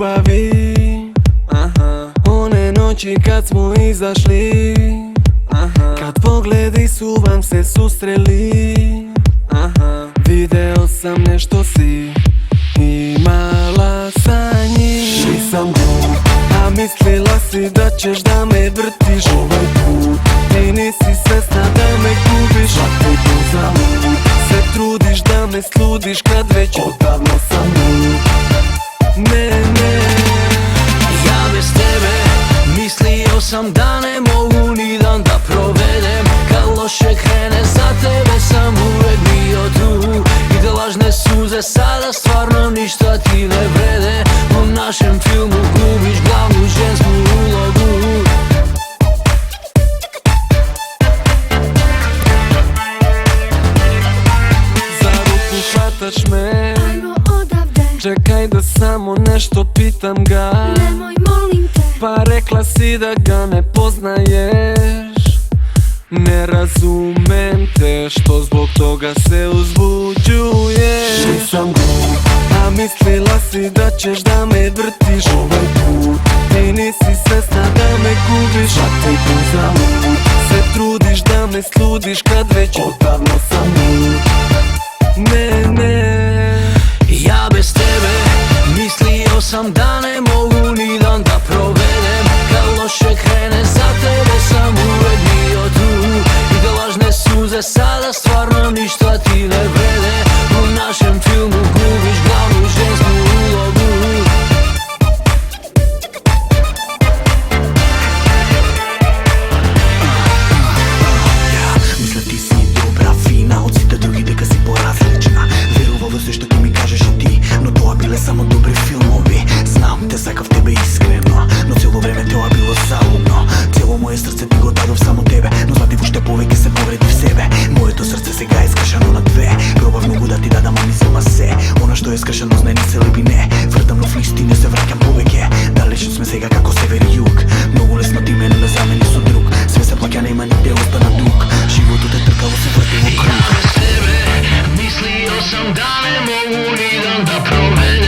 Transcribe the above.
ljubavi. One noći kad smo izašli, kad pogledi su vam se susreli, video sam nešto si imala sa njim. Nisam glup, a mislila si da ćeš da me vrtiš ovaj put. Ti nisi svesna da me gubiš, a ti to zalud. Se trudiš da me sludiš kad već odavno sam lud. Ne, ne, ja bez tebe mislio sam da ne mogu ni dan da provedem. Kad loše krene za tebe sam uvek bio tu. I da lažne suze sada stvarno ništa ti ne vrede. U našem filmu glumiš glavnu žensku ulogu. za ruku hvataš me, Ajmo odavde, čekaj da samo nešto pitam ga. nemoj molim te. Pa rekla si da ga ne poznaješ. Ne razumem te, što zbog toga se uzbuđuješ. Nisam glup, a mislila si da ćeš da me vrtiš ovaj put. Ti nisi svesna da me gubiš, a ti to zalud. Se trudiš da me sludiš kad već odavno sam lud. Ne, ne, Ja bez tebe mislio sam da ne mogu ni dan da provedem. Kad loše krene za tebe sam uvek bio tu. I da lažne suze sada stvarno ništa ti ne vrede. U našem filmu glumiš glavnu žensku ulogu. Мисля ти си добра, фина, от сите други дека си поразлична. Верував во се што ти ми кажеш и ти, но тоа биле само добри филмови. Знам, те сакав тебе искрено, но цело време тоа било залудно. Цело моje срце ти го дадов само тебе, но златив уште повеќе се повреди в себе. Моето срце сега е скршено на две. Пробав многу да ти дадам, а ми зема се. Она што е скршено знае не се леби не. Вртам но в листи, не се враќам повеќе. Далечно сме сега како север и југ. Многу лесно ти мене ме замени со друг. Све се плаќа, нема нигде остана дуг. Животот е тркаво, се врти во круг. Ja bez tebe mislio sam da ne mogu ni dan da provedem.